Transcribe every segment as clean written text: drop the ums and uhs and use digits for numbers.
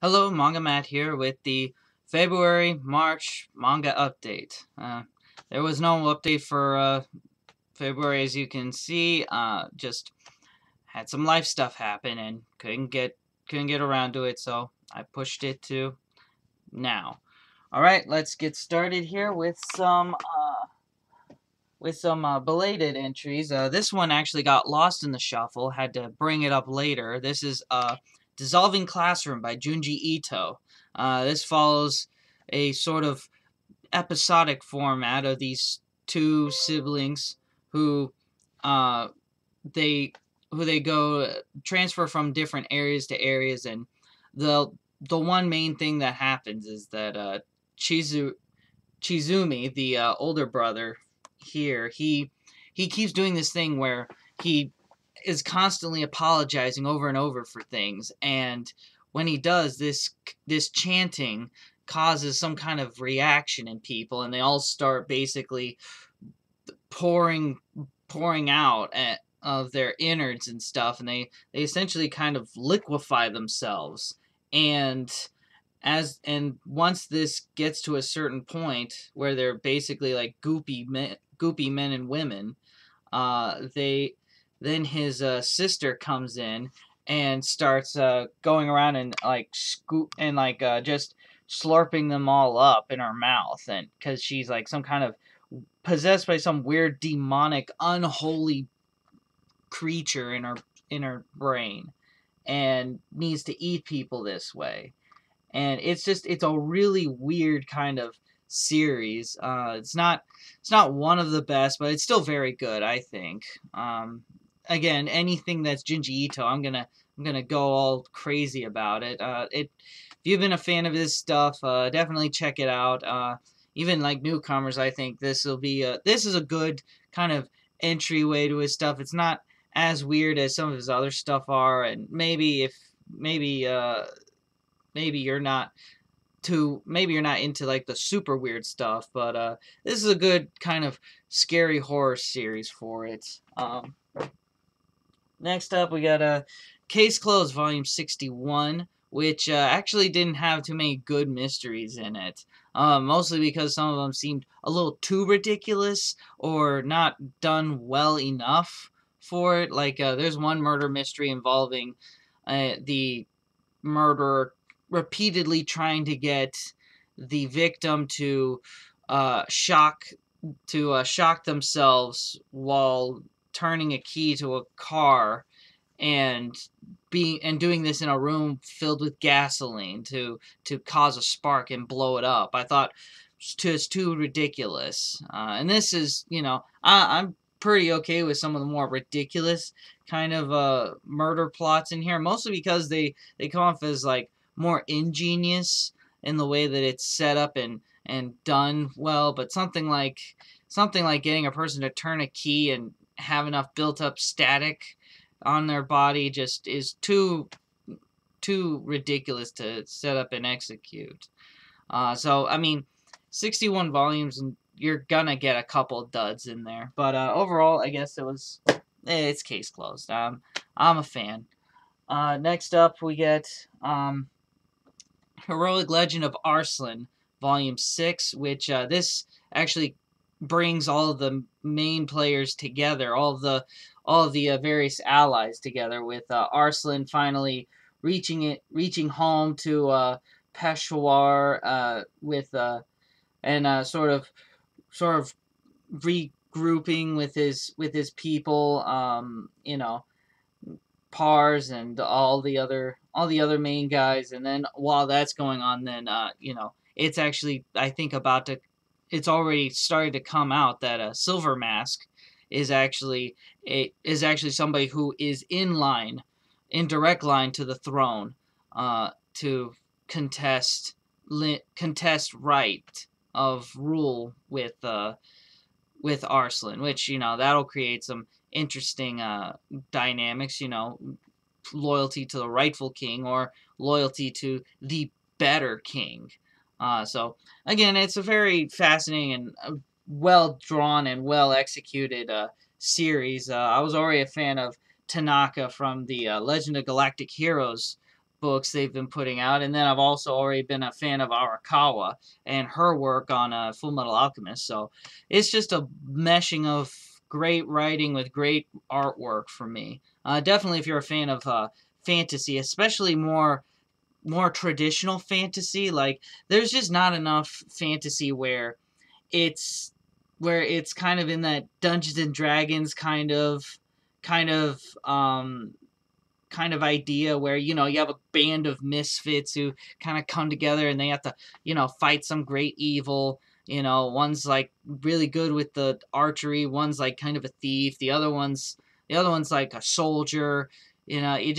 Hello, MangaMatt here with the February/March manga update. There was no update for February, as you can see. Just had some life stuff happen and couldn't get around to it, so I pushed it to now. All right, let's get started here with some belated entries. This one actually got lost in the shuffle. Had to bring it up later. This is Dissolving Classroom by Junji Ito. This follows a sort of episodic format of these two siblings who uh, they they go transfer from different areas to areas, and the one main thing that happens is that Chizumi, the older brother here, he keeps doing this thing where he is constantly apologizing over and over for things, and when he does this chanting causes some kind of reaction in people, and they all start basically pouring pouring out of their innards and stuff, and they essentially kind of liquefy themselves. And once this gets to a certain point where they're basically like goopy men and women, they then his sister comes in and starts going around and like scoop and like just slurping them all up in her mouth, and because she's like some kind of possessed by some weird demonic unholy creature in her brain and needs to eat people this way. And it's a really weird kind of series. It's not one of the best, but it's still very good, I think. Again, anything that's Junji Ito, I'm gonna go all crazy about it. If you've been a fan of this stuff, definitely check it out. Even like newcomers, I think this is a good kind of entryway to his stuff. It's not as weird as some of his other stuff are, and maybe you're not into like the super weird stuff, but this is a good kind of scary horror series for it. Next up, we got Case Closed Volume 61, which actually didn't have too many good mysteries in it. Mostly because some of them seemed a little too ridiculous or not done well enough for it. Like, there's one murder mystery involving the murderer repeatedly trying to get the victim to shock shock themselves while turning a key to a car, and doing this in a room filled with gasoline to cause a spark and blow it up. I thought it's too ridiculous. And this is, I'm pretty okay with some of the more ridiculous kind of murder plots in here, mostly because they come off as like more ingenious in the way that it's set up and done well. But something like getting a person to turn a key and have enough built up static on their body just is too ridiculous to set up and execute. So I mean, 61 volumes, and you're gonna get a couple duds in there. But overall, I guess it's case closed. I'm a fan. Next up, we get Heroic Legend of Arslan, Volume 6, which this actually brings all of the main players together, all of the various allies together, with Arslan finally reaching home to Peshawar, and sort of regrouping with his people, Pars and all the other main guys. And then while that's going on, then it's actually, I think, it's already started to come out that Silver Mask is actually somebody who is in direct line to the throne, to contest right of rule with Arslan, which that'll create some interesting dynamics. Loyalty to the rightful king or loyalty to the better king. So again, it's a very fascinating and well drawn and well executed series. I was already a fan of Tanaka from the Legend of Galactic Heroes books they've been putting out. And then I've also already been a fan of Arakawa and her work on Full Metal Alchemist. So it's just a meshing of great writing with great artwork for me. Definitely if you're a fan of fantasy, especially more traditional fantasy, like there's just not enough fantasy where it's kind of in that Dungeons and Dragons kind of idea where, you know, you have a band of misfits who kind of come together and they have to, you know, fight some great evil. You know, one's like really good with the archery, one's like kind of a thief, the other one's like a soldier. You know, you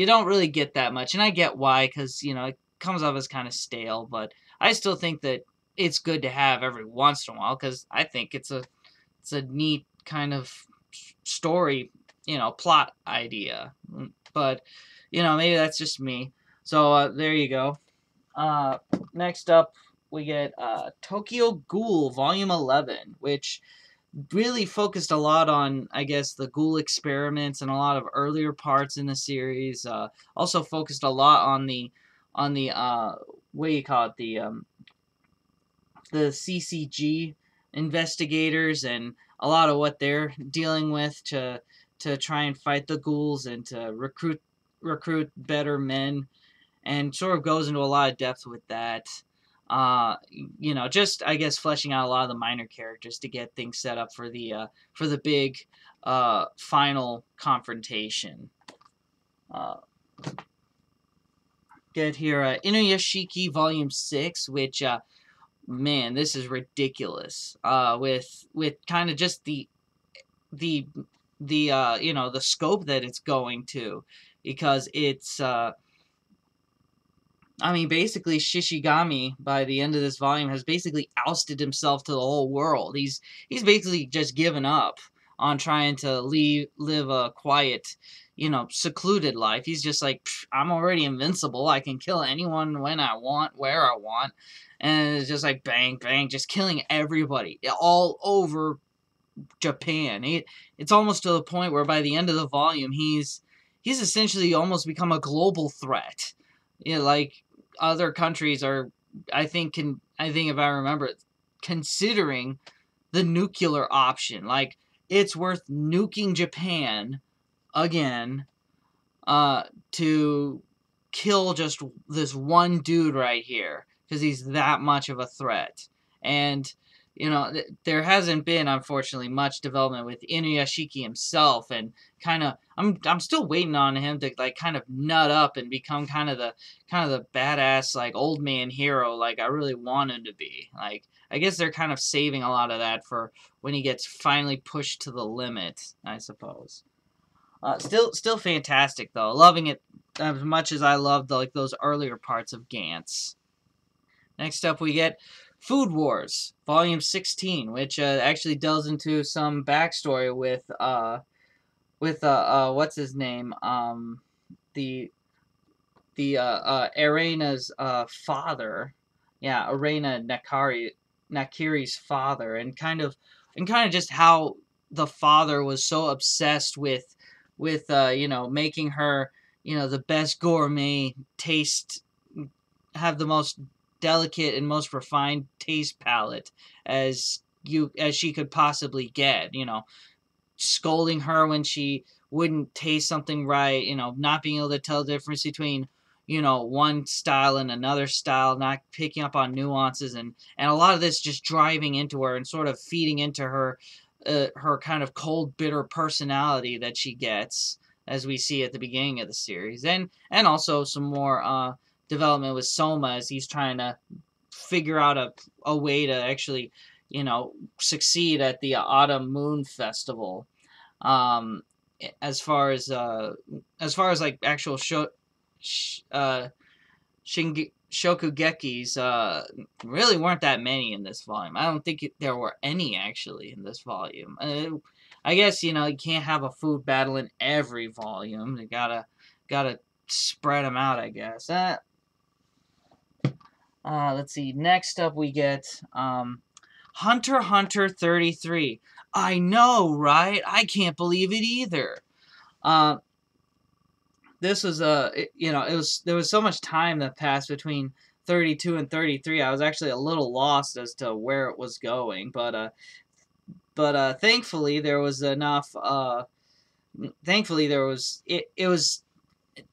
don't really get that much, and I get why, because, you know, it comes off as kind of stale, but I still think that it's good to have every once in a while, because I think it's a neat kind of story, you know, plot idea. But, you know, maybe that's just me. So there you go. Next up, we get Tokyo Ghoul Volume 11, which really focused a lot on, I guess, the Ghoul experiments and a lot of earlier parts in the series. Also focused a lot on the what do you call it, the CCG investigators and a lot of what they're dealing with to try and fight the ghouls and to recruit better men, and sort of goes into a lot of depth with that. You know, just, I guess, fleshing out a lot of the minor characters to get things set up for the big final confrontation. Get here Inuyashiki Volume 6, which man, this is ridiculous. With kind of just the you know, the scope that it's going to, because it's I mean, basically, Shishigami, by the end of this volume, has basically ousted himself to the whole world. He's basically just given up on trying to live a quiet, you know, secluded life. He's just like, I'm already invincible. I can kill anyone when I want, where I want. And it's just like, bang, bang, just killing everybody all over Japan. It's almost to the point where by the end of the volume, he's essentially almost become a global threat. You know, like, other countries are, I think if I remember it, considering the nuclear option. Like, it's worth nuking Japan again to kill just this one dude right here, because he's that much of a threat. And, you know, there hasn't been, unfortunately, much development with Inuyashiki himself, and kind of, I'm still waiting on him to, like, kind of nut up and become kind of the badass, like, old man hero like I really want him to be. Like, I guess they're kind of saving a lot of that for when he gets finally pushed to the limit, I suppose. Still fantastic, though. Loving it as much as I loved, like, those earlier parts of Gantz. Next up, we get Food Wars, Volume 16, which actually delves into some backstory with what's his name, Arena's father, yeah, Arena Nakiri's father, and kind of just how the father was so obsessed with you know, making her, you know, the best gourmet taste, have the most delicate and most refined taste palette as she could possibly get, you know, scolding her when she wouldn't taste something right, you know, not being able to tell the difference between, you know, one style and another style, not picking up on nuances, and a lot of this just driving into her and sort of feeding into her kind of cold, bitter personality that she gets, as we see at the beginning of the series, and also some more development with Soma as he's trying to figure out a way to actually, you know, succeed at the Autumn Moon Festival. As far as like actual Shokugekis, really weren't that many in this volume. I don't think there were any actually in this volume. I guess, you know, you can't have a food battle in every volume. You gotta spread them out, I guess. Let's see. Next up, we get Hunter x Hunter 33. I know, right? I can't believe it either. this was there was so much time that passed between 32 and 33. I was actually a little lost as to where it was going, but thankfully there was enough. Thankfully there was it was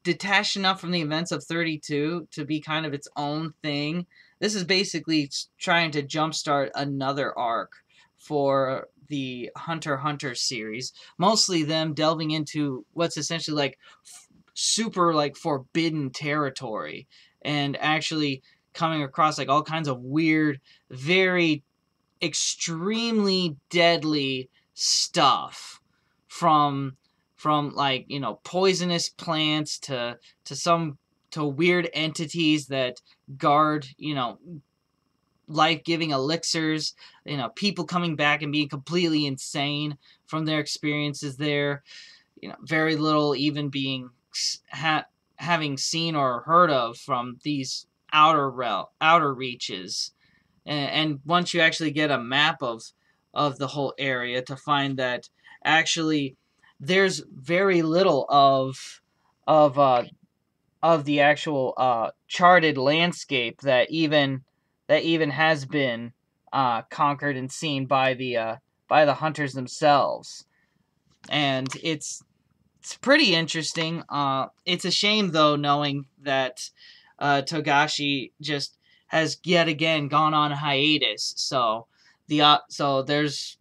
detached enough from the events of 32 to be kind of its own thing. This is basically trying to jumpstart another arc for the Hunter x Hunter series. Mostly them delving into what's essentially like super like forbidden territory and actually coming across like all kinds of weird, very extremely deadly stuff from like, you know, poisonous plants to weird entities that guard, you know, life-giving elixirs, you know, people coming back and being completely insane from their experiences there, you know, very little even being having seen or heard of from these outer reaches. And once you actually get a map of the whole area, to find that actually there's very little of the actual charted landscape that even has been conquered and seen by the hunters themselves. And it's pretty interesting. It's a shame though, knowing that Togashi just has yet again gone on hiatus. So there's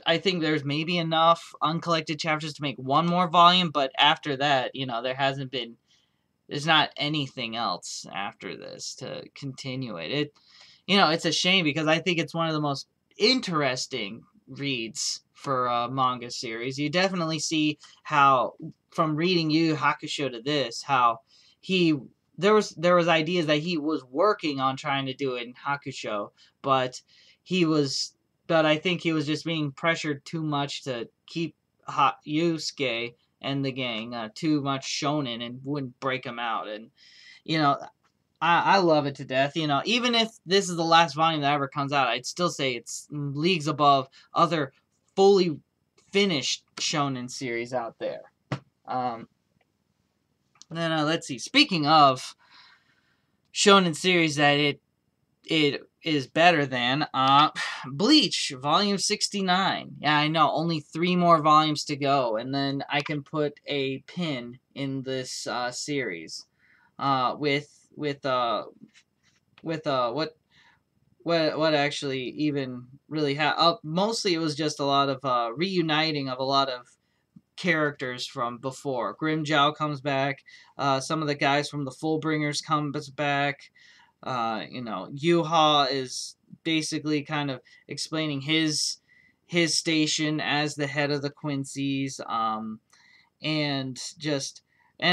I think there's maybe enough uncollected chapters to make one more volume, but after that, you know, there's not anything else after this to continue it. You know, it's a shame because I think it's one of the most interesting reads for a manga series. You definitely see how, from reading Yu Yu Hakusho to this, how there was ideas that he was working on trying to do it in Hakusho, but I think he was just being pressured too much to keep Yusuke and the gang too much shonen and wouldn't break him out. And, you know, I love it to death. You know, even if this is the last volume that ever comes out, I'd still say it's leagues above other fully finished shonen series out there. Then let's see. Speaking of shonen series that it is better than, Bleach, volume 69. Yeah, I know, only 3 more volumes to go, and then I can put a pin in this series. What actually even really mostly it was just a lot of reuniting of a lot of characters from before. Grimmjow comes back, some of the guys from the Fullbringers comes back. You know, Yuha is basically kind of explaining his station as the head of the Quincy's, and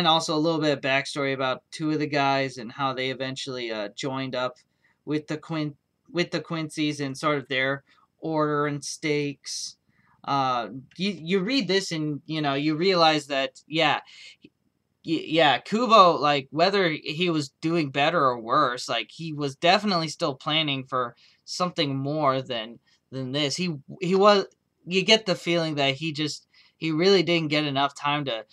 also a little bit of backstory about 2 of the guys and how they eventually joined up with the Quincy's and sort of their order and stakes. You read this and, you know, you realize that Kubo, like, whether he was doing better or worse, like, he was definitely still planning for something more than this. He was, you get the feeling that he really didn't get enough time to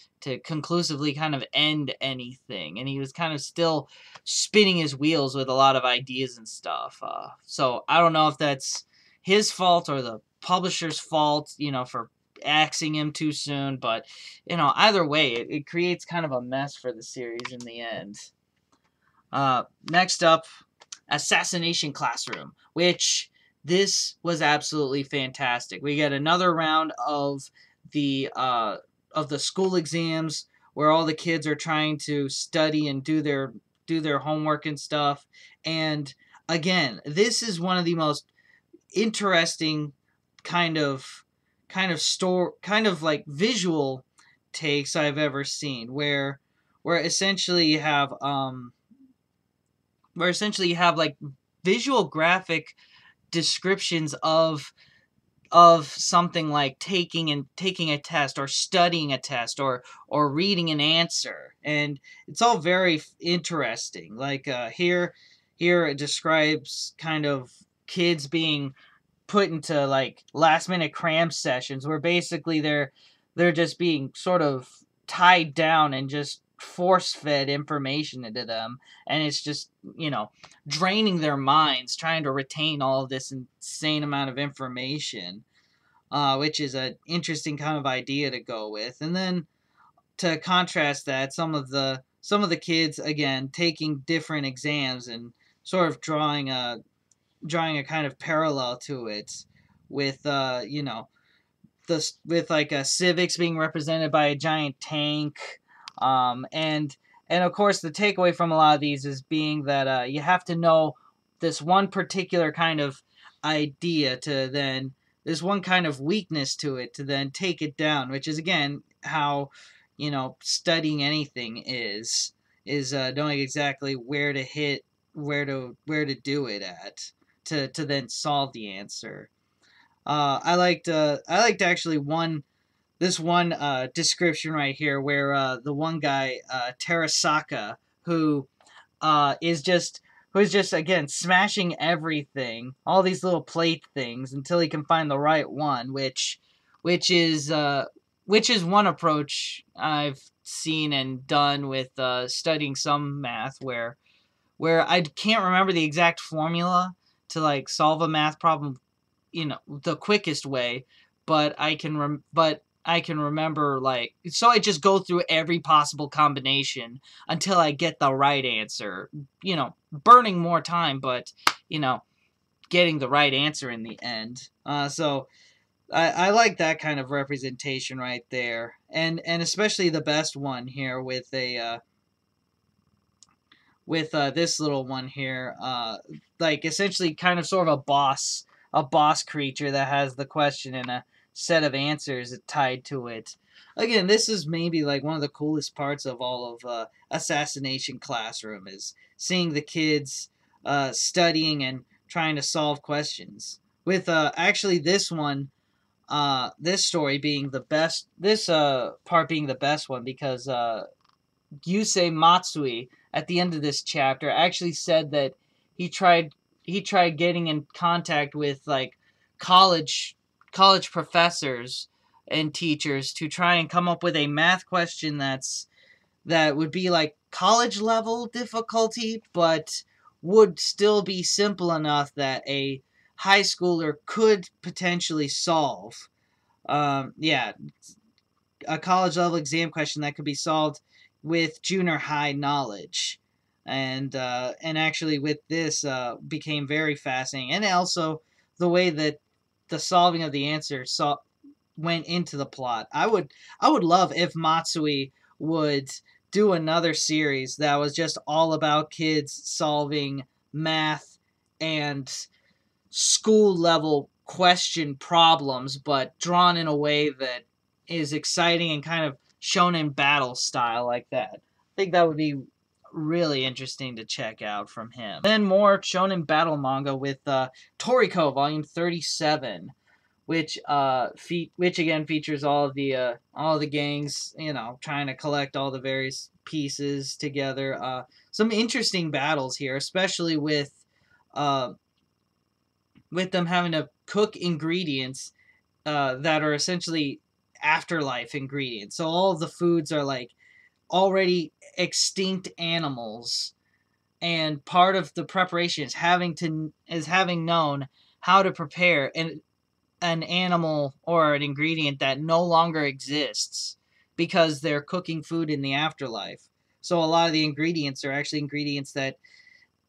conclusively kind of end anything, and he was kind of still spinning his wheels with a lot of ideas and stuff. So I don't know if that's his fault or the publisher's fault, you know, for axing him too soon, but, you know, either way, it creates kind of a mess for the series in the end. Next up, Assassination Classroom, which this was absolutely fantastic. We get another round of the school exams where all the kids are trying to study and do their homework and stuff. And again, this is one of the most interesting kind of like visual takes I've ever seen, where essentially you have like visual graphic descriptions of something like taking a test or studying a test or reading an answer, and it's all very interesting. Like here it describes kind of kids being put into like last minute cram sessions where basically they're just being sort of tied down and just force-fed information into them, and it's just, you know, draining their minds trying to retain all of this insane amount of information, which is an interesting kind of idea to go with. And then to contrast that, some of the kids, again, taking different exams and sort of drawing a kind of parallel to it with, you know, with like a civics being represented by a giant tank, and of course the takeaway from a lot of these is being that you have to know this one particular kind of idea to then, there's one kind of weakness to it to then take it down, which is again how, you know, studying anything is knowing exactly where to hit, where to do it at to then solve the answer. I liked actually this one description right here where the one guy, Terasaka, who is just again smashing everything, all these little plate things until he can find the right one, which is one approach I've seen and done with studying some math where I can't remember the exact formula to like solve a math problem, you know, the quickest way, but I can remember, like, so I just go through every possible combination until I get the right answer, you know, burning more time, but, you know, getting the right answer in the end. So I like that kind of representation right there, and especially the best one here with a this little one here, like essentially kind of sort of a boss creature that has the question and a set of answers tied to it. Again, this is maybe like one of the coolest parts of all of Assassination Classroom, is seeing the kids studying and trying to solve questions. With actually this one, this story being the best, this part being the best one, because Yusei Matsui at the end of this chapter actually said that he tried getting in contact with like college professors and teachers to try and come up with a math question that would be like college level difficulty, but would still be simple enough that a high schooler could potentially solve. Yeah, a college level exam question that could be solved with junior high knowledge, and actually with this became very fascinating, and also the way that the solving of the answer went into the plot. I would love if Matsui would do another series that was just all about kids solving math and school level question problems, but drawn in a way that is exciting and kind of shonen battle style like that. I think that would be really interesting to check out from him. Then more shonen battle manga with Toriko volume 37, which again features all the gangs, you know, trying to collect all the various pieces together. Some interesting battles here, especially with them having to cook ingredients that are essentially afterlife ingredients. So all of the foods are like already extinct animals, and part of the preparation is having known how to prepare an animal or an ingredient that no longer exists, because they're cooking food in the afterlife. So a lot of the ingredients are actually ingredients that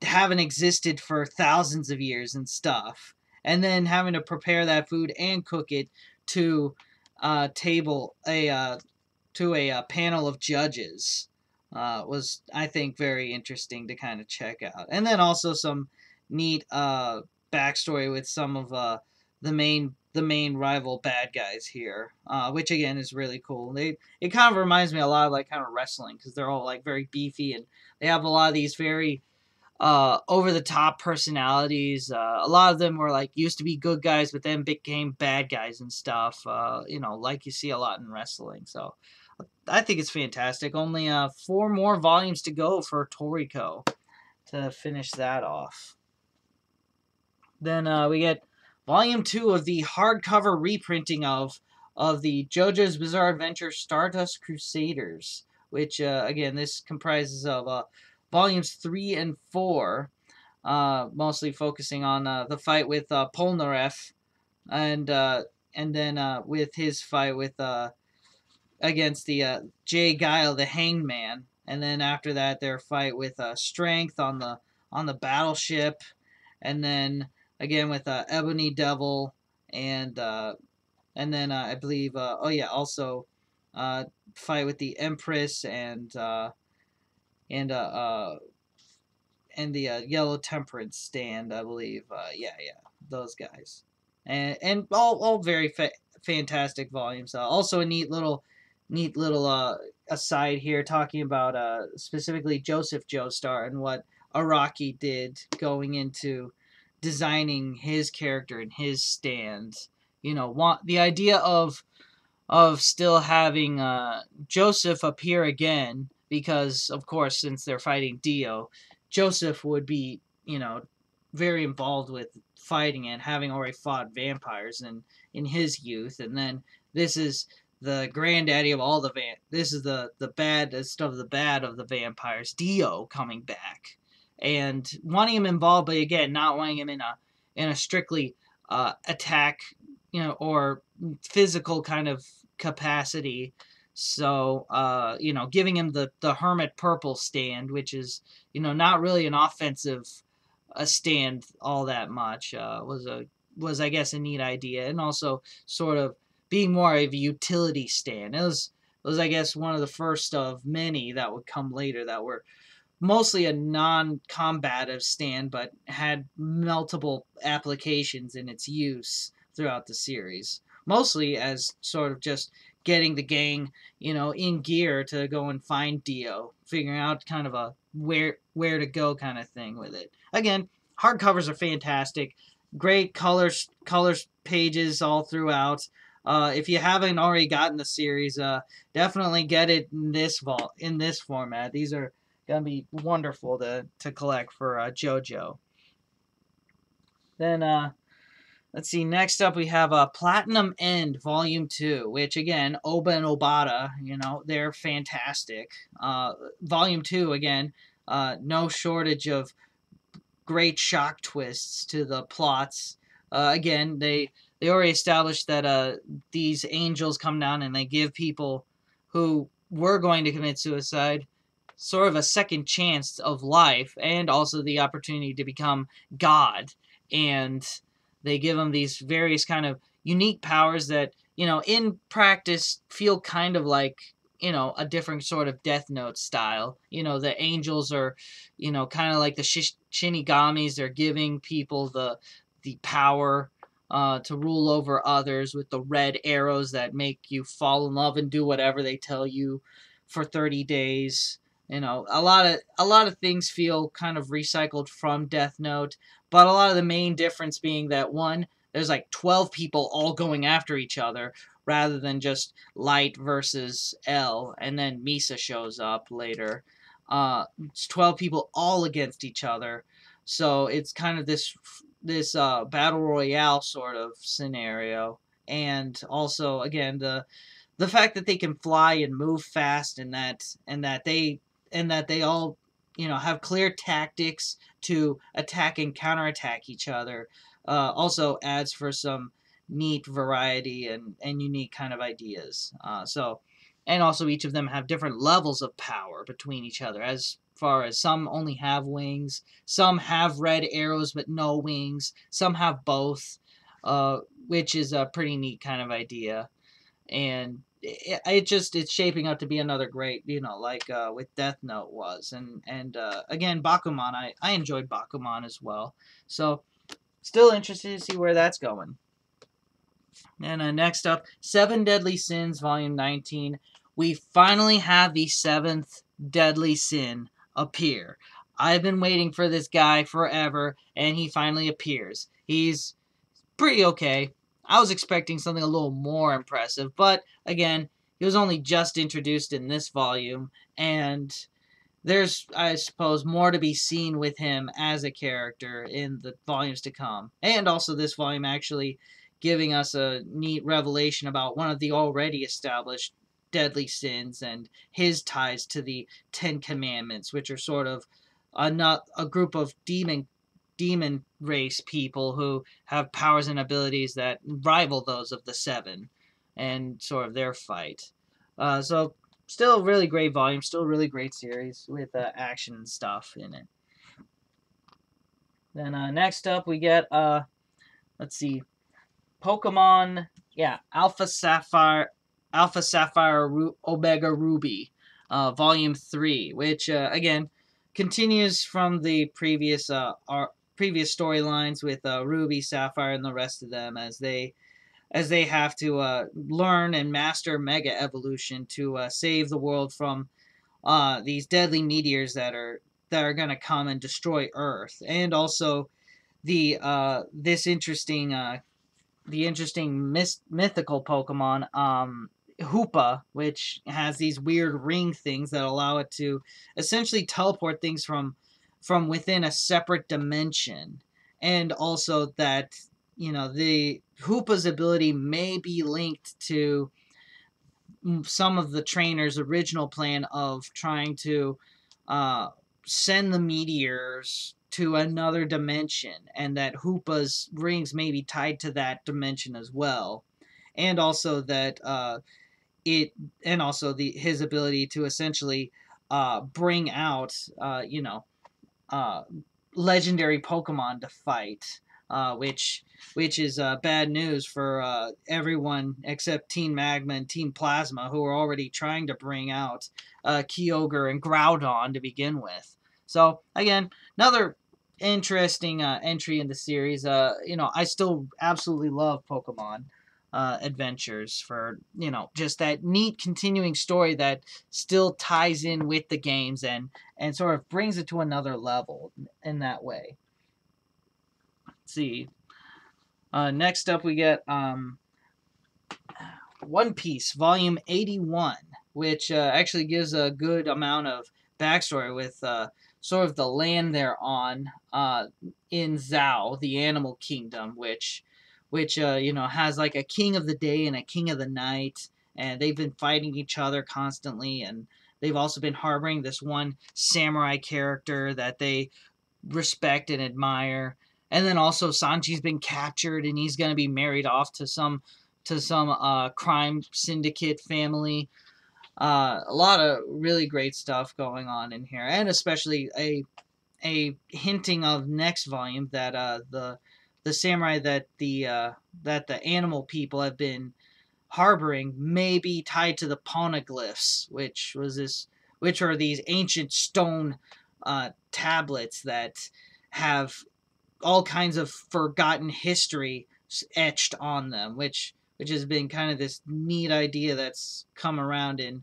haven't existed for thousands of years and stuff, and then having to prepare that food and cook it to a panel of judges was, I think, very interesting to kind of check out. And then also some neat backstory with some of the main rival bad guys here, which again is really cool. It kind of reminds me a lot of like kind of wrestling, because they're all like very beefy and they have a lot of these very over the top personalities. A lot of them were like used to be good guys, but then became bad guys and stuff. You know, like you see a lot in wrestling. So I think it's fantastic. Only 4 more volumes to go for Toriko to finish that off. Then we get volume 2 of the hardcover reprinting of of the JoJo's Bizarre Adventure Stardust Crusaders, which, again, this comprises of volumes 3 and 4, mostly focusing on the fight with Polnareff, and then with his fight with against the Jay Guile, the Hangman, and then after that their fight with Strength on the battleship, and then again with Ebony Devil, and then I believe also fight with the Empress and the Yellow Temperance Stand, I believe. Yeah, those guys, and all very fantastic volumes. Also a neat little aside here, talking about specifically Joseph Joestar and what Araki did going into designing his character and his stand. The idea of still having Joseph appear again, because of course, since they're fighting Dio, Joseph would be, very involved with fighting and having already fought vampires in his youth, and then this is the granddaddy of all this is the baddest of the bad of the vampires, Dio, coming back and wanting him involved, but again, not wanting him in a strictly attack, or physical kind of capacity. So, giving him the Hermit Purple stand, which is, not really an offensive stand all that much, was I guess a neat idea, and also sort of being more of a utility stand. It was I guess one of the first of many that would come later that were mostly a non-combative stand, but had multiple applications in its use throughout the series. Mostly as sort of just getting the gang, in gear to go and find Dio, figuring out kind of a where to go kind of thing with it. Again, hardcovers are fantastic. Great colors pages all throughout. If you haven't already gotten the series, definitely get it in this format. These are gonna be wonderful to collect for JoJo. Then let's see. Next up, we have Platinum End Volume 2, which again, Oba and Obata, they're fantastic. Volume 2 again, no shortage of great shock twists to the plots. Again, they already established that these angels come down and they give people who were going to commit suicide sort of a second chance of life, and also the opportunity to become God. And they give them these various kind of unique powers that, in practice feel kind of like, a different sort of Death Note style. The angels are, kind of like the Shinigamis. They're giving people the power to rule over others with the red arrows that make you fall in love and do whatever they tell you for 30 days. A lot of things feel kind of recycled from Death Note, but a lot of the main difference being that, one, there's like 12 people all going after each other rather than just Light versus L, and then Misa shows up later. It's 12 people all against each other, so it's kind of this battle royale sort of scenario. And also, again, the fact that they can fly and move fast, and that they all, have clear tactics to attack and counterattack each other, also adds for some neat variety and unique kind of ideas. And also each of them have different levels of power between each other, as far as some only have wings, some have red arrows but no wings, some have both, which is a pretty neat kind of idea. And it's shaping up to be another great, like with Death Note was. And again, Bakuman, I enjoyed Bakuman as well. So, still interested to see where that's going. And next up, Seven Deadly Sins, Volume 19. We finally have the 7th deadly sin appear. I've been waiting for this guy forever, and he finally appears. He's pretty okay. I was expecting something a little more impressive, but again, he was only just introduced in this volume, and there's, I suppose, more to be seen with him as a character in the volumes to come. And also, this volume actually giving us a neat revelation about one of the already established deadly sins and his ties to the Ten Commandments, which are sort of a group of demon race people who have powers and abilities that rival those of the Seven, and sort of their fight. So still a really great volume, still a really great series with action and stuff in it. Then next up we get let's see, Pokemon, Alpha Sapphire, Omega Ruby, Volume 3, which again continues from the previous previous storylines with Ruby, Sapphire, and the rest of them as they have to learn and master Mega Evolution to save the world from these deadly meteors that are going to come and destroy Earth, and also the interesting mythical Pokemon, Hoopa, which has these weird ring things that allow it to essentially teleport things from within a separate dimension, and also that the Hoopa's ability may be linked to some of the trainers' original plan of trying to send the meteors to another dimension, and that Hoopa's rings may be tied to that dimension as well, and also that his ability to essentially bring out legendary Pokemon to fight, which is bad news for everyone except Team Magma and Team Plasma, who are already trying to bring out Kyogre and Groudon to begin with. So again, another interesting entry in the series. I still absolutely love Pokemon adventures for just that neat continuing story that still ties in with the games and sort of brings it to another level in that way. Let's see. Next up we get One Piece Volume 81, which actually gives a good amount of backstory with sort of the land they're on in Zhao, the animal kingdom, which has like a king of the day and a king of the night, and they've been fighting each other constantly, and they've also been harboring this one samurai character that they respect and admire. And then also Sanji's been captured and he's going to be married off to some crime syndicate family. A lot of really great stuff going on in here, and especially a hinting of next volume that the samurai that the animal people have been harboring may be tied to the poneglyphs, which are these ancient stone tablets that have all kinds of forgotten history etched on them, which has been kind of this neat idea that's come around in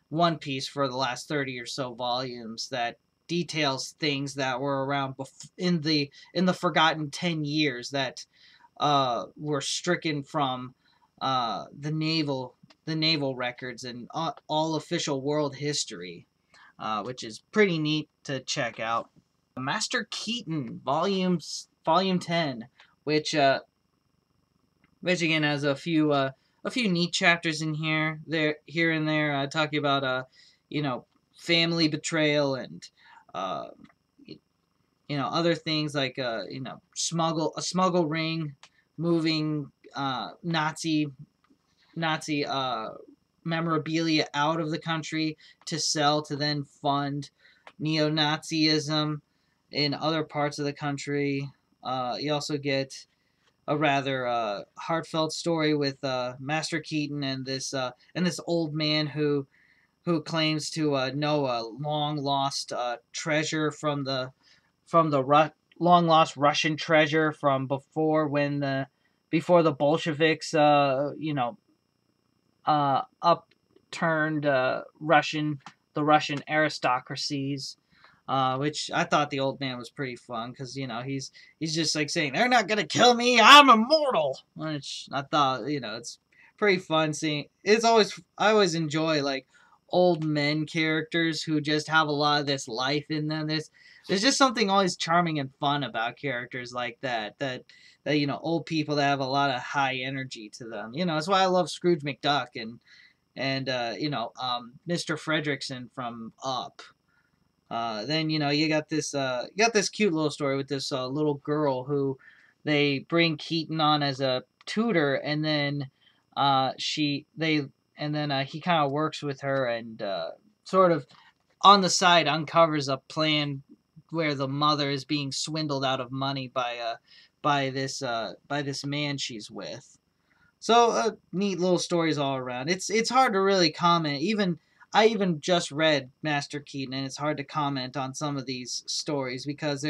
One Piece for the last 30 or so volumes, that details things that were around in the forgotten 10 years that were stricken from the naval records and all official world history, which is pretty neat to check out. Master Keaton, Volume 10, which again has a few neat chapters in here and there, talking about family betrayal and other things like smuggle ring, moving Nazi memorabilia out of the country to sell to then fund neo-Nazism in other parts of the country. You also get a rather heartfelt story with Master Keaton and this old man who claims to know a long lost treasure from the long lost Russian treasure from before the Bolsheviks upturned the Russian aristocracies. Which I thought the old man was pretty fun, because he's just like saying, they're not gonna kill me, I'm immortal, which I thought it's pretty fun seeing. I always enjoy like old men characters who just have a lot of this life in them. there's just something always charming and fun about characters like that. That old people that have a lot of high energy to them. That's why I love Scrooge McDuck and Mr. Fredrickson from Up. Then you got this cute little story with this little girl who they bring Keaton on as a tutor, and then he kind of works with her and sort of on the side uncovers a plan where the mother is being swindled out of money by this man she's with. So neat little stories all around. It's hard to really comment. I even just read Master Keaton, and it's hard to comment on some of these stories because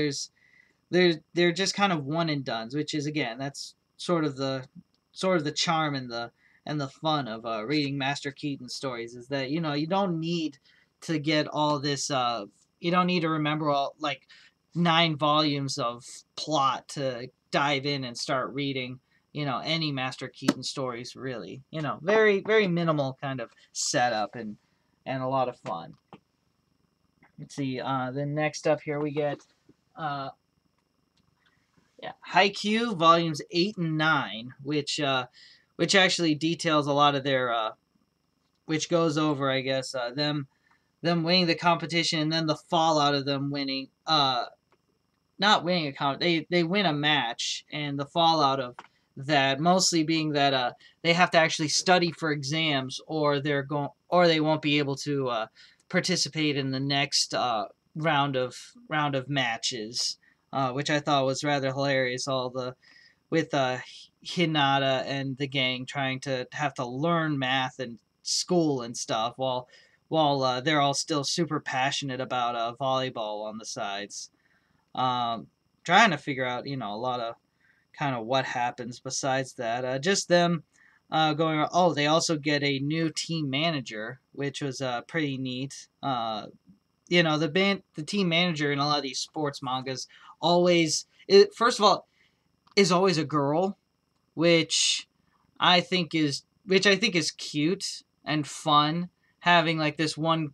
they're just kind of one and dones, which is, again, that's sort of the charm and the fun of reading Master Keaton stories, is that you don't need to get all this you don't need to remember all like 9 volumes of plot to dive in and start reading any Master Keaton stories, really. Very, very minimal kind of setup and a lot of fun. Let's see, then next up here we get Haikyuu volumes 8 and 9, which actually details a lot of their which goes over, I guess, them winning the competition and then the fallout of them winning not winning they win a match, and the fallout of that mostly being that they have to actually study for exams, or they won't be able to participate in the next round of matches, which I thought was rather hilarious. With Hinata and the gang trying to have to learn math and school and stuff while they're all still super passionate about volleyball on the sides. Trying to figure out a lot of kind of what happens besides that. Just them going. Oh, they also get a new team manager, which was pretty neat. The team manager in a lot of these sports mangas first of all is always a girl, which I think is cute and fun. Having like this one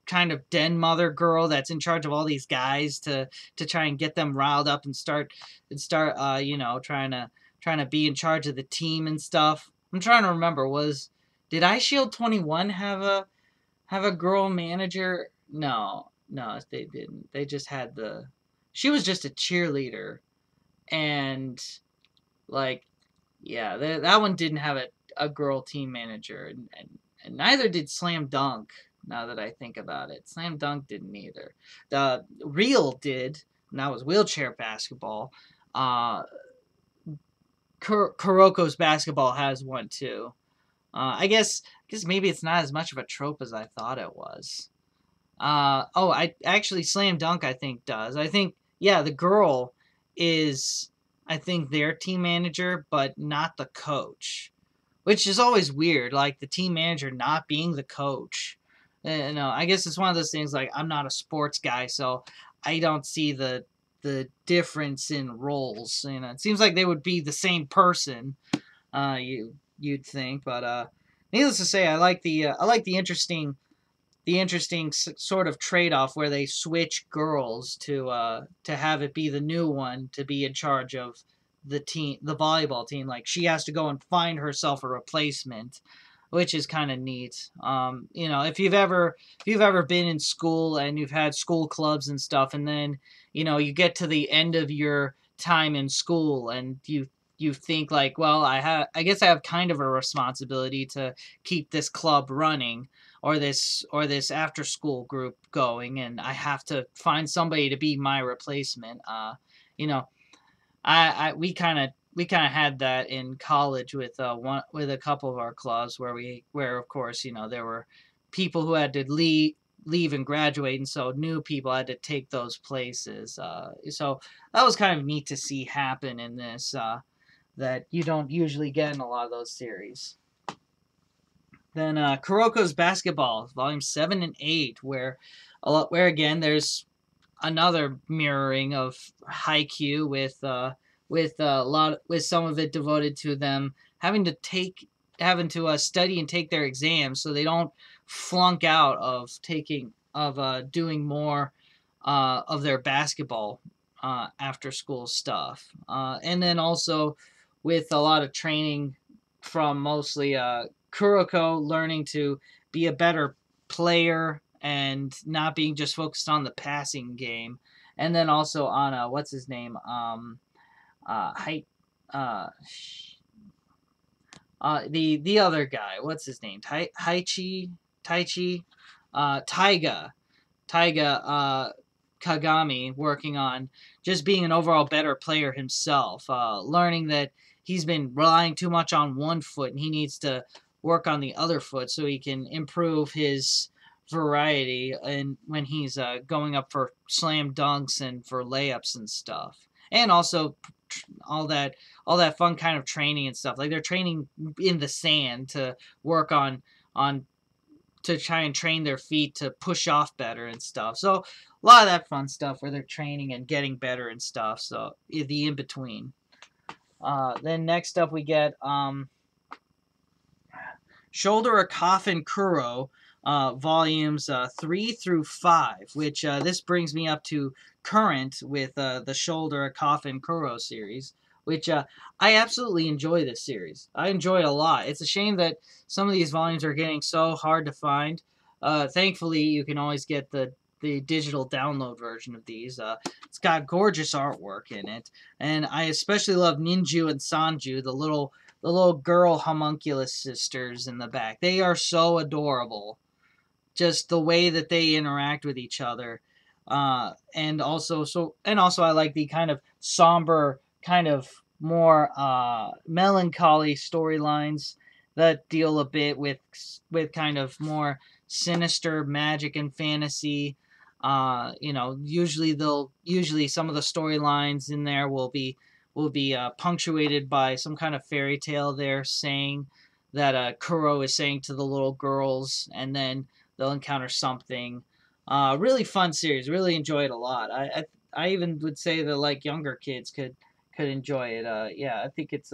kind of den mother girl that's in charge of all these guys to try and get them riled up and start trying to be in charge of the team and stuff. I'm trying to remember, did iShield 21 have a girl manager? No, they didn't. They just had she was just a cheerleader, and that one didn't have a girl team manager, and neither did Slam Dunk, now that I think about it. Slam Dunk didn't either. The Real did, and that was wheelchair basketball. Kuroko's basketball has one too. I guess maybe it's not as much of a trope as I thought it was. Slam Dunk I think does. I think, the girl is, I think, their team manager, but not the coach. Which is always weird, like the team manager not being the coach. I guess it's one of those things, like, I'm not a sports guy, so I don't see the difference in roles. It seems like they would be the same person, you'd think, but needless to say, I like the interesting sort of trade-off where they switch girls to have it be the new one to be in charge of the volleyball team. Like, she has to go and find herself a replacement, which is kind of neat. If you've ever been in school and you've had school clubs and stuff, and then you get to the end of your time in school and you think like, well, I guess I have kind of a responsibility to keep this club running, or this after school group going, and I have to find somebody to be my replacement. We kind of had that in college with a couple of our clubs where of course there were people who had to leave and graduate, and so new people had to take those places. So that was kind of neat to see happen in this, that you don't usually get in a lot of those series. Then Kuroko's Basketball, volume 7 and 8, where again there's another mirroring of Haikyuu with some of it devoted to them having to study and take their exams so they don't flunk out of doing more of their basketball after school stuff, and then also with a lot of training from mostly Kuroko learning to be a better player and not being just focused on the passing game, and then also on what's his name, Hai, uh, the other guy, what's his name, Taichi, Taiga, Kagami, working on just being an overall better player himself, learning that he's been relying too much on one foot and he needs to work on the other foot so he can improve his variety and when he's going up for slam dunks and for layups and stuff. And also all that fun kind of training and stuff. Like they're training in the sand to work on to try and train their feet to push off better and stuff. So a lot of that fun stuff where they're training and getting better and stuff. So the in between. Then next up we get Shoulder-a-Coffin Kuro, volumes 3 through 5, which this brings me up to current with the Shoulder-a-Coffin Kuro series, which I absolutely enjoy this series. I enjoy it a lot. It's a shame that some of these volumes are getting so hard to find. Thankfully, you can always get the digital download version of these. It's got gorgeous artwork in it, and I especially love Ninju and Sanju, the little girl homunculus sisters in the back. They are so adorable. Just the way that they interact with each other. And also I like the kind of somber, kind of more melancholy storylines that deal a bit with kind of more sinister magic and fantasy. Usually some of the storylines in there will be punctuated by some kind of fairy tale they're saying that Kuro is saying to the little girls, and then they'll encounter something. Really fun series. Really enjoy it a lot. I even would say that like younger kids could enjoy it. Yeah, I think it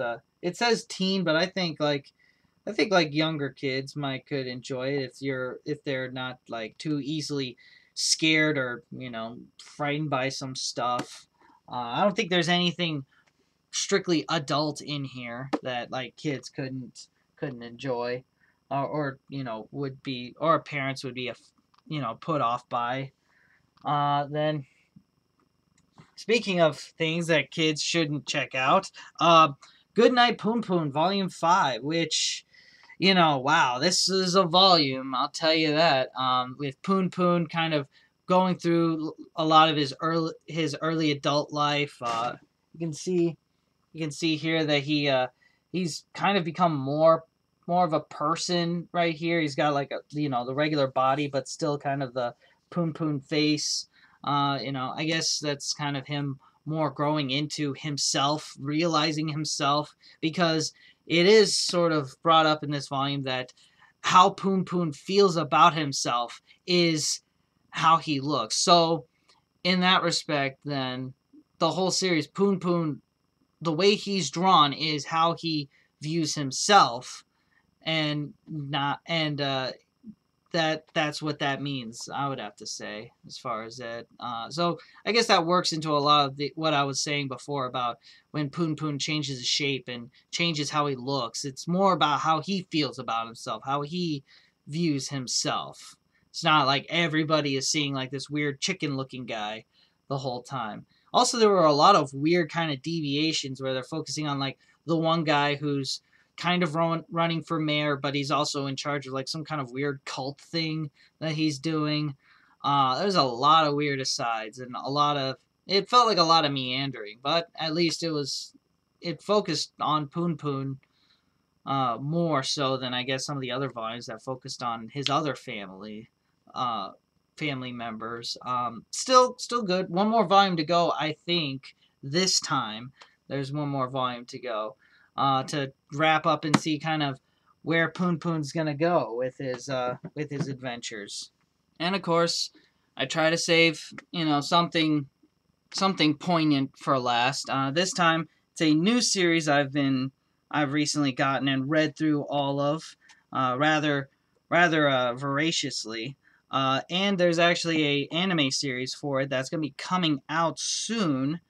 says teen, but I think like younger kids could enjoy it if they're not like too easily scared or frightened by some stuff. I don't think there's anything strictly adult in here that like kids couldn't enjoy, or would be, or parents would be put off by. Then speaking of things that kids shouldn't check out, Goodnight Punpun Volume 5, which wow, this is a volume, I'll tell you that. With Punpun kind of going through a lot of his early adult life. You can see here that he's kind of become more of a person right here. He's got like the regular body, but still kind of the Punpun face. I guess that's kind of him more growing into himself, realizing himself, because it is sort of brought up in this volume that how Punpun feels about himself is how he looks. So in that respect, then the whole series, Punpun, the way he's drawn is how he views himself, and that's what that means, I would have to say, as far as that. So I guess that works into a lot of what I was saying before about when Punpun changes his shape and changes how he looks. It's more about how he feels about himself, how he views himself. It's not like everybody is seeing like this weird chicken-looking guy the whole time. Also, there were a lot of weird kind of deviations where they're focusing on like the one guy who's kind of running for mayor, but he's also in charge of like some kind of weird cult thing that he's doing. There's a lot of weird asides and it felt like a lot of meandering, but at least it focused on Punpun more so than I guess some of the other volumes that focused on his other family members. Still good. One more volume to go, I think. This time there's one more volume to go to wrap up and see kind of where Punpun's gonna go with his adventures. And of course, I try to save something poignant for last. This time it's a new series I've recently gotten and read through all of rather voraciously. And there's actually a anime series for it that's going to be coming out soon,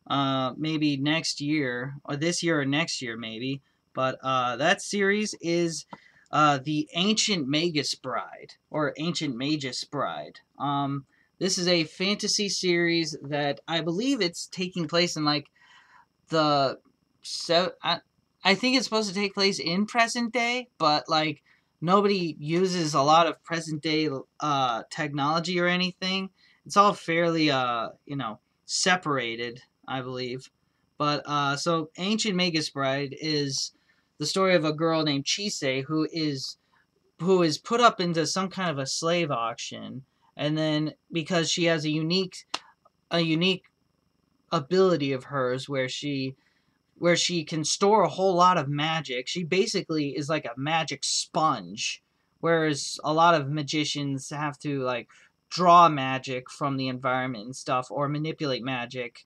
maybe next year, or this year or next year maybe. But that series is the Ancient Magus Bride, or Ancient Magus Bride. This is a fantasy series that I believe it's taking place in like the I think it's supposed to take place in present day, but like nobody uses a lot of present day technology or anything. It's all fairly separated, I believe. But so Ancient Magus Bride is the story of a girl named Chise who is put up into some kind of a slave auction, and then because she has a unique ability of hers where she can store a whole lot of magic. She basically is like a magic sponge, whereas a lot of magicians have to like draw magic from the environment and stuff or manipulate magic.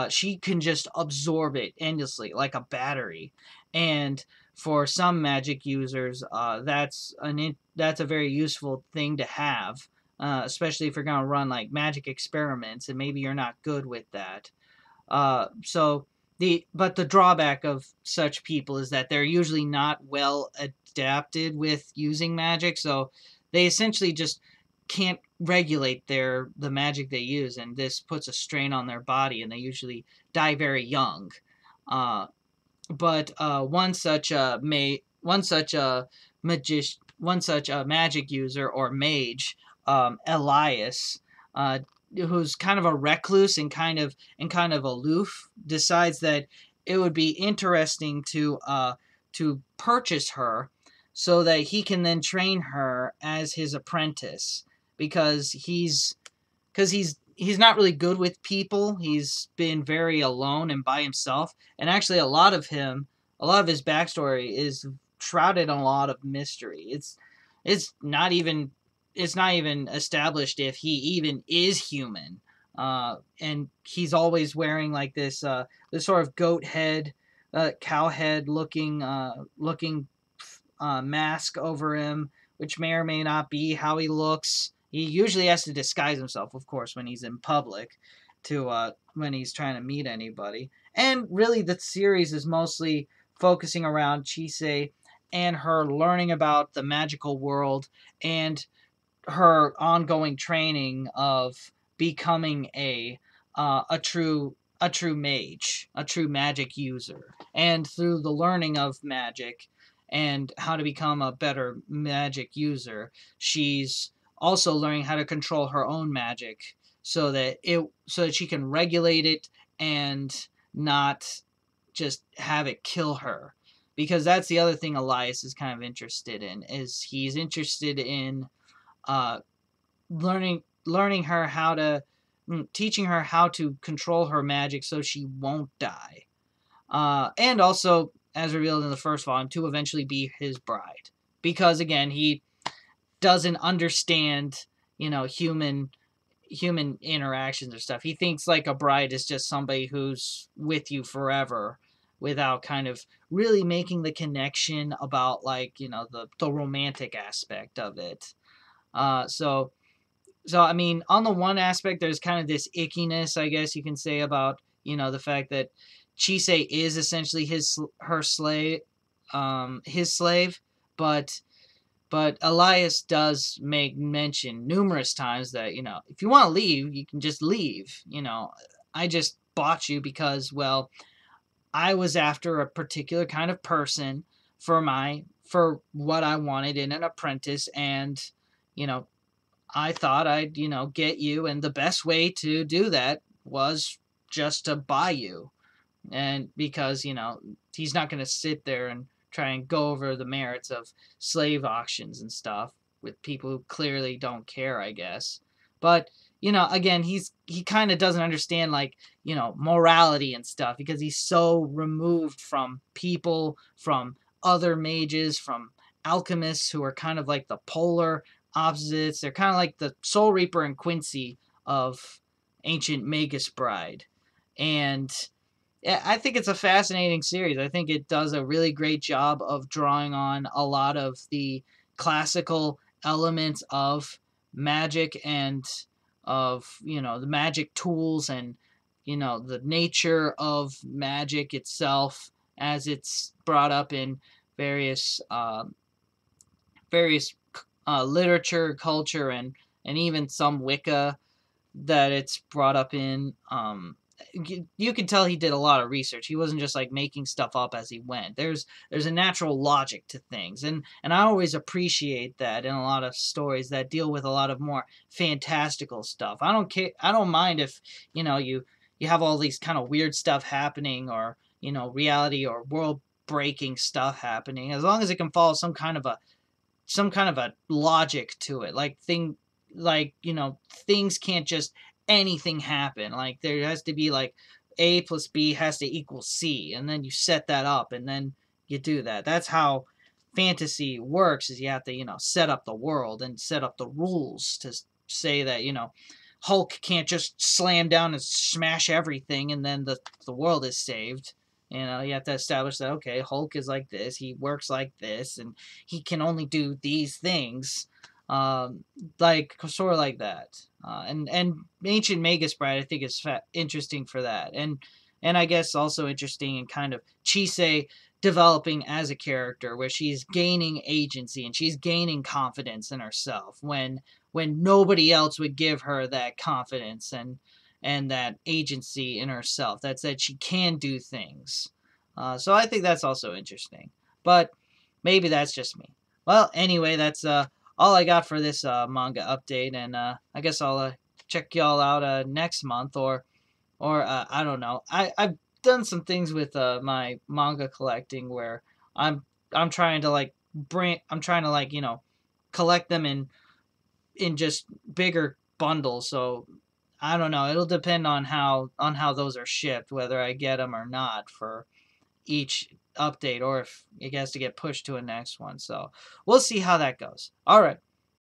She can just absorb it endlessly like a battery, and for some magic users, that's a very useful thing to have, especially if you're gonna run like magic experiments and maybe you're not good with that. But the drawback of such people is that they're usually not well adapted with using magic, so they essentially just can't regulate the magic they use, and this puts a strain on their body, and they usually die very young. Uh, but one such magic user or mage, Elias, who's kind of a recluse and kind of aloof, decides that it would be interesting to purchase her so that he can then train her as his apprentice, because he's not really good with people. He's been very alone and by himself, and actually a lot of his backstory is shrouded in a lot of mystery. It's not even established if he even is human. And he's always wearing like this sort of goat head, cow head looking mask over him, which may or may not be how he looks. He usually has to disguise himself, of course, when he's in public, when he's trying to meet anybody. And really, the series is mostly focusing around Chise and her learning about the magical world and her ongoing training of becoming a true mage, a true magic user. And through the learning of magic and how to become a better magic user, she's also learning how to control her own magic so that she can regulate it and not just have it kill her. Because that's the other thing Elias is kind of interested in, is he's interested in uh, learning her how to teaching her how to control her magic so she won't die. And also, as revealed in the first volume, to eventually be his bride. Because again, he doesn't understand, human interactions or stuff. He thinks like a bride is just somebody who's with you forever, without kind of really making the connection about like the romantic aspect of it. So I mean, on the one aspect, there's kind of this ickiness, I guess you can say, about the fact that Chise is essentially his slave, but Elias does make mention numerous times that if you want to leave, you can just leave. I just bought you because, well, I was after a particular kind of person for what I wanted in an apprentice, and you know I thought I'd, get you, and the best way to do that was just to buy you. And because, he's not going to sit there and try and go over the merits of slave auctions and stuff with people who clearly don't care, I guess. But, again, he kind of doesn't understand, like, morality and stuff, because he's so removed from people, from other mages, from alchemists who are kind of like the polar opposites. They're kind of like the Soul Reaper and Quincy of Ancient Magus Bride. And yeah, I think it's a fascinating series. I think it does a really great job of drawing on a lot of the classical elements of magic and of, you know, the magic tools and, you know, the nature of magic itself as it's brought up in various various literature, culture, and even some Wicca that it's brought up in. You can tell he did a lot of research. He wasn't just like making stuff up as he went. There's a natural logic to things, and I always appreciate that in a lot of stories that deal with a lot of more fantastical stuff. I don't care. I don't mind if, you know, you have all these kind of weird stuff happening, or, you know, reality or world breaking stuff happening, as long as it can follow some kind of a logic to it. Like, you know, things can't just anything happen. Like, there has to be like A plus B has to equal C, and then you set that up, and then you do that. That's how fantasy works, is you have to, you know, set up the world and set up the rules to say that, you know, Hulk can't just slam down and smash everything and then the world is saved. You know, you have to establish that, okay, Hulk is like this, he works like this, and he can only do these things. Like, sort of like that. And Ancient Magus Bride, I think, is interesting for that. And I guess also interesting in kind of Chise developing as a character, where she's gaining agency and she's gaining confidence in herself when nobody else would give her that confidence and that agency in herself. That's that she can do things. So I think that's also interesting. But maybe that's just me. Well, anyway, that's all I got for this manga update, and I guess I'll check y'all out next month, or I don't know. I've done some things with my manga collecting where I'm trying to like you know, collect them in just bigger bundles. So I don't know. It'll depend on how those are shipped, whether I get them or not for each update, or if it has to get pushed to a next one. So we'll see how that goes. All right.